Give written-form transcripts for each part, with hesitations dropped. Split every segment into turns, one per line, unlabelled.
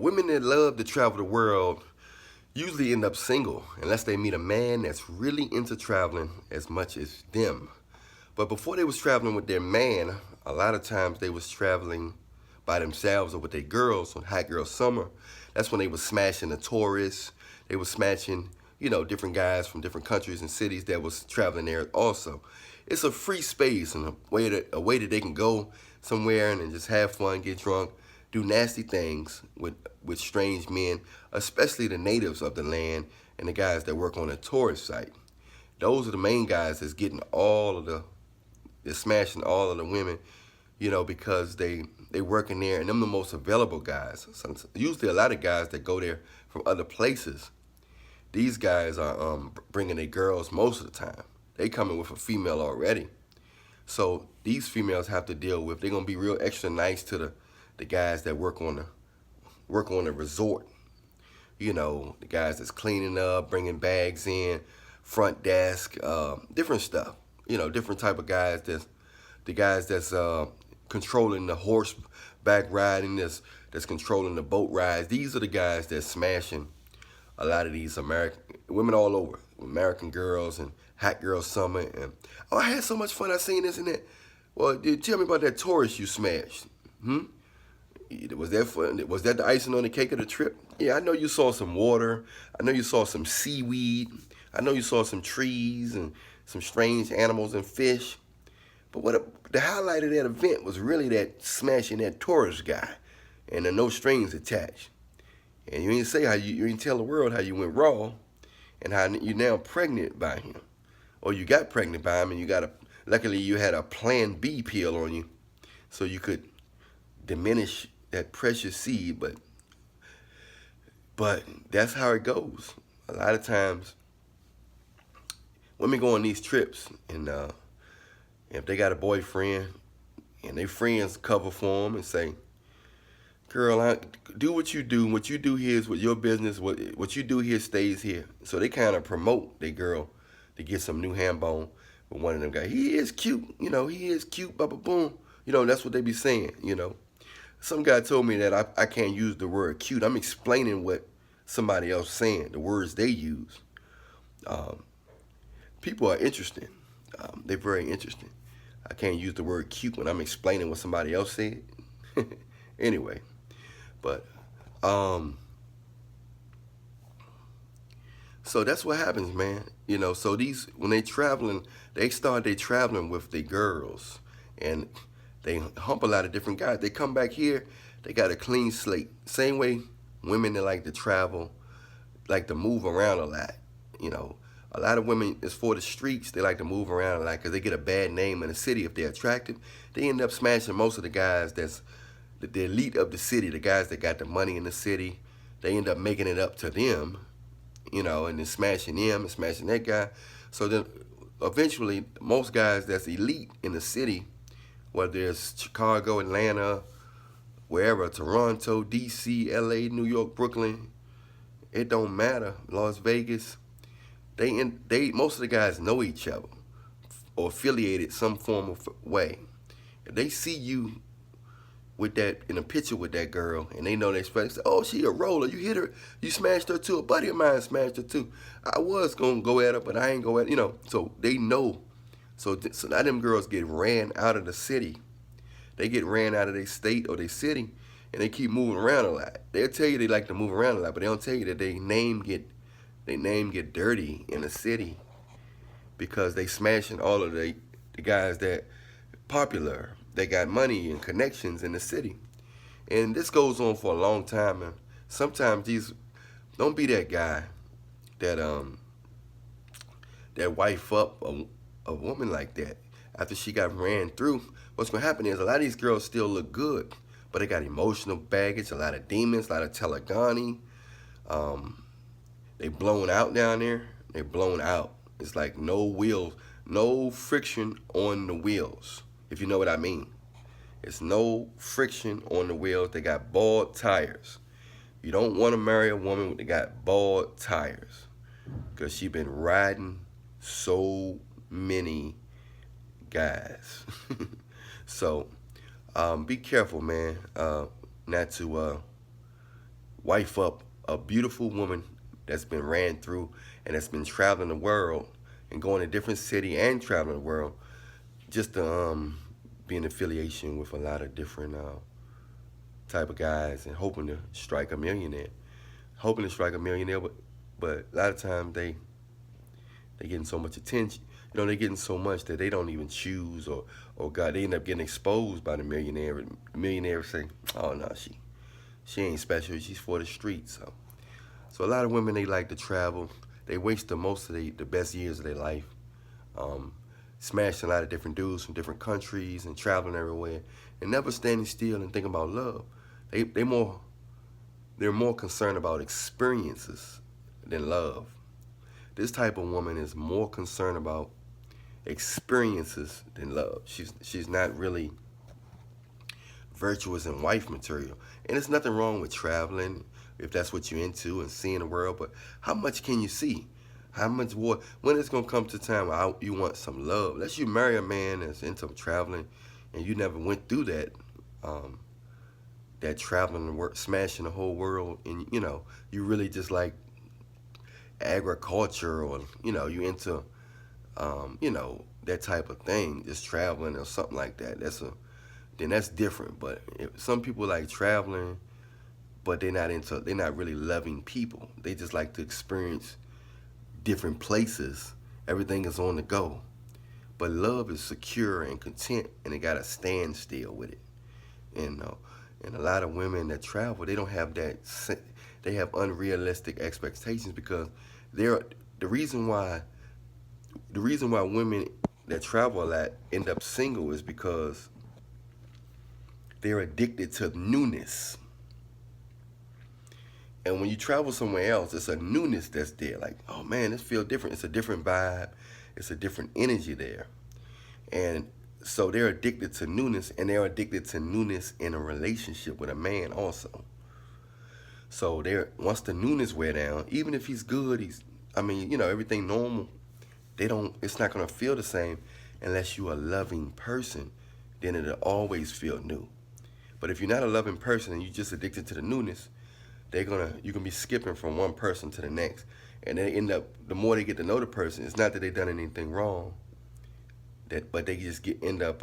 Women that love to travel the world usually end up single unless they meet a man that's really into traveling as much as them. But before they was traveling with their man, a lot of times they was traveling by themselves or with their girls on Hot Girl Summer. That's when they was smashing the tourists. They was smashing, different guys from different countries and cities that was traveling there also. It's a free space and a way that they can go somewhere and just have fun, get drunk, do nasty things with strange men, especially the natives of the land and the guys that work on a tourist site. Those are the main guys that's getting they're smashing all of the women, because they working there, and them the most available guys. So usually a lot of guys that go there from other places, these guys are bringing their girls most of the time. They coming with a female already. So these females have to deal with, they're gonna be real extra nice to the guys that work on the resort. The guys that's cleaning up, bringing bags in, front desk, different stuff. Different type of guys. The guys that's controlling the horseback riding, that's controlling the boat rides. These are the guys that's smashing a lot of these American women all over, American girls and Hot Girl Summer. And I had so much fun. I seen this and that. Well, tell me about that tourist you smashed. Was that fun? Was that the icing on the cake of the trip? Yeah, I know you saw some water. I know you saw some seaweed. I know you saw some trees and some strange animals and fish. But the highlight of that event was really that smashing that tourist guy and the no strings attached. And you ain't say you ain't tell the world how you went raw and how you're now pregnant by him. Or you got pregnant by him and luckily you had a plan B pill on you so you could diminish that precious seed, but that's how it goes. A lot of times women go on these trips and if they got a boyfriend and their friends cover for them and say, girl, do what you do. What you do here is with your business. What you do here stays here. So they kind of promote their girl to get some new ham bone with one of them guys. He is cute. He is cute, boom. That's what they be saying, Some guy told me that I can't use the word cute. I'm explaining what somebody else saying, the words they use. People are interesting. They're very interesting. I can't use the word cute when I'm explaining what somebody else said. Anyway, but so that's what happens, man. So when they traveling, they traveling with their girls, and they hump a lot of different guys. They come back here, they got a clean slate. Same way women that like to travel, like to move around a lot. A lot of women is for the streets. They like to move around a lot because they get a bad name in the city if they're attractive. They end up smashing most of the guys that's the elite of the city, the guys that got the money in the city. They end up making it up to them, and then smashing them and smashing that guy. So then eventually most guys that's elite in the city, whether it's Chicago, Atlanta, wherever, Toronto, DC, LA, New York, Brooklyn, it don't matter, Las Vegas, most of the guys know each other or affiliated some form of way. If they see you with that in a picture with that girl and they know they say, oh, she a roller, you hit her, you smashed her too, a buddy of mine smashed her too. I was gonna go at her, but I ain't go at so they know. So now them girls get ran out of the city. They get ran out of their state or their city, and they keep moving around a lot. They'll tell you they like to move around a lot, but they don't tell you that their name get dirty in the city because they smashing all of the guys that popular. They got money and connections in the city. And this goes on for a long time. And sometimes don't be that guy that wife up a woman like that after she got ran through. What's gonna happen is a lot of these girls still look good, but they got emotional baggage, a lot of demons, a lot of telegani. They blown out down there. They blown out. It's like no wheels, no friction on the wheels, if you know what I mean. It's no friction on the wheels. They got bald tires. You don't want to marry a woman that got bald tires because she been riding so many guys. So be careful, man, not to wife up a beautiful woman that's been ran through and that's been traveling the world and going to different city and traveling the world just to be in affiliation with a lot of different type of guys and hoping to strike a millionaire. Hoping to strike a millionaire, but a lot of times they getting so much attention. You know, they're getting so much that they don't even choose or God, they end up getting exposed by the millionaire. The millionaire say, oh no, she ain't special, she's for the streets. So a lot of women, they like to travel. They waste most of the best years of their life smashing a lot of different dudes from different countries and traveling everywhere and never standing still and thinking about love. They're more concerned about experiences than love. This type of woman is more concerned about experiences than love. She's not really virtuous and wife material. And there's nothing wrong with traveling if that's what you're into and seeing the world, but how much can you see? How much more? When it's gonna come to time where you want some love? Unless you marry a man that's into traveling and you never went through that that traveling and work, smashing the whole world, and you really just like agriculture, or you into that type of thing, just traveling or something like that. Then that's different. But some people like traveling, but they're not really loving people. They just like to experience different places. Everything is on the go. But love is secure and content, and they gotta stand still with it. And a lot of women that travel, they don't have that. They have unrealistic expectations because the reason why women that travel a lot end up single is because they're addicted to newness. And when you travel somewhere else, it's a newness that's there. Like, oh man, this feels different. It's a different vibe. It's a different energy there. And so they're addicted to newness, and they're addicted to newness in a relationship with a man also. So once the newness wear down, even if he's good, everything normal, it's not gonna feel the same unless you're a loving person. Then it'll always feel new. But if you're not a loving person and you're just addicted to the newness, you can be skipping from one person to the next. And they end up, the more they get to know the person, it's not that they've done anything wrong, but they just end up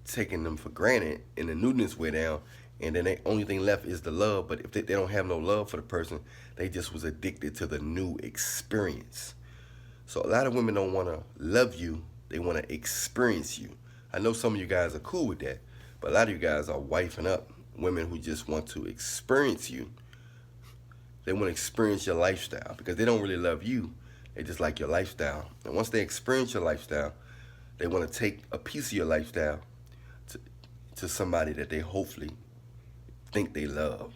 taking them for granted, and the newness way down, and then the only thing left is the love. But if they don't have no love for the person, they just was addicted to the new experience. So a lot of women don't want to love you, they want to experience you. I know some of you guys are cool with that, but a lot of you guys are wifing up women who just want to experience you. They want to experience your lifestyle because they don't really love you. They just like your lifestyle. And once they experience your lifestyle, they want to take a piece of your lifestyle to somebody that they hopefully think they love.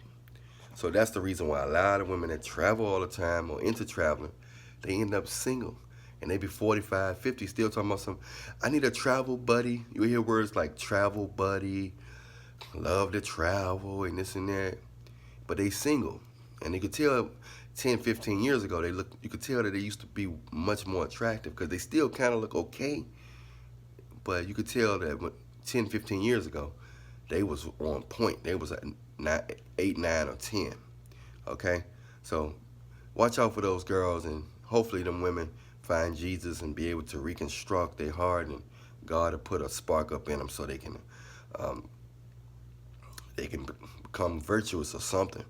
So that's the reason why a lot of women that travel all the time or into traveling, they end up single. And they be 45, 50, still talking about something. I need a travel buddy. You hear words like travel buddy, love to travel, and this and that. But they single. And you could tell 10, 15 years ago, you could tell that they used to be much more attractive because they still kind of look okay. But you could tell that 10, 15 years ago, they was on point. They was at 8, 9, or 10. Okay? So watch out for those girls, and hopefully them women find Jesus and be able to reconstruct their heart, and God will put a spark up in them so they can become virtuous or something.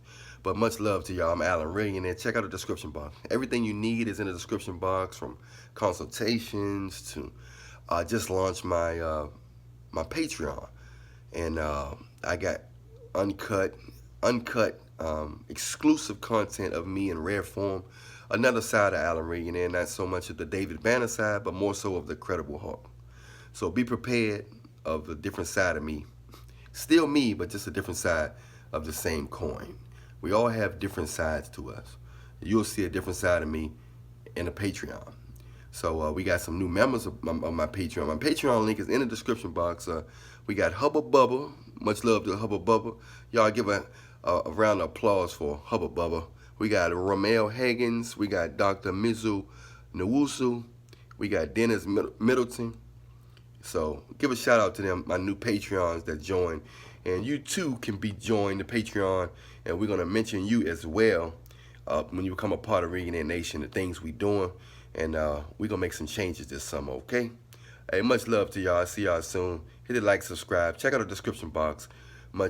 But much love to y'all. I'm Allan Reallionaire. Check out the description box. Everything you need is in the description box, from consultations to I just launched my my Patreon, and I got uncut exclusive content of me in rare form. Another side of Allan Reallionaire, not so much of the David Banner side, but more so of the Credible Hawk. So be prepared of a different side of me. Still me, but just a different side of the same coin. We all have different sides to us. You'll see a different side of me in the Patreon. So we got some new members of my Patreon. My Patreon link is in the description box. We got Hubba Bubba. Much love to Hubba Bubba. Y'all give a round of applause for Hubba Bubba. We got Ramel Higgins. We got Dr. Mizu Nwusu. We got Dennis Middleton. So give a shout out to them, my new Patreons that joined And you too can be joined the Patreon, and we're gonna mention you as well when you become a part of Reallionaire Nation, the things we doing, and we're gonna make some changes this summer, okay? Hey, much love to y'all. See y'all soon. Hit the like, subscribe. Check out the description box. My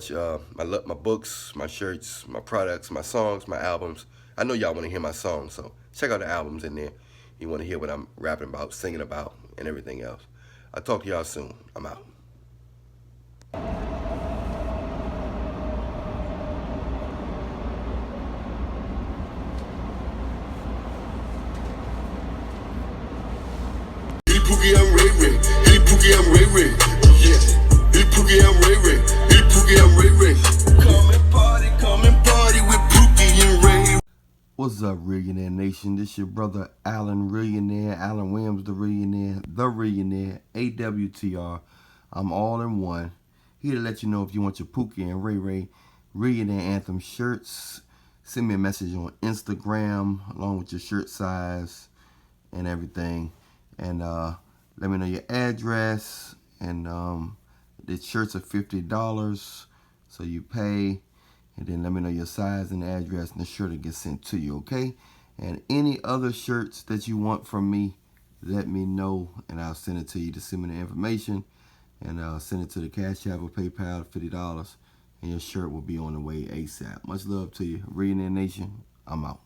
books, my shirts, my products, my songs, my albums. I know y'all want to hear my songs, so check out the albums in there. You want to hear what I'm rapping about, singing about, and everything else. I'll talk to y'all soon. I'm out.
Hey Pookie, I'm Ray Ray. Hey Pookie, I'm Ray Ray. Yeah. Hey Pookie, I'm Ray Ray. Hey Pookie, I'm Ray Ray. Come and party with Pookie and Ray.
What's up, Reallionaire Nation? This your brother Allan Reallionaire, Allan Williams the Reallionaire, AWTR. I'm all in one. Here to let you know if you want your Pookie and Ray Ray Reallionaire Anthem shirts. Send me a message on Instagram along with your shirt size and everything. And let me know your address. And the shirts are $50, so you pay. And then let me know your size and address, and the shirt will get sent to you, okay? And any other shirts that you want from me, let me know, and I'll send it to you. To send me the information, and I'll send it to the Cash App or PayPal, $50, and your shirt will be on the way ASAP. Much love to you. Reallionaire Nation, I'm out.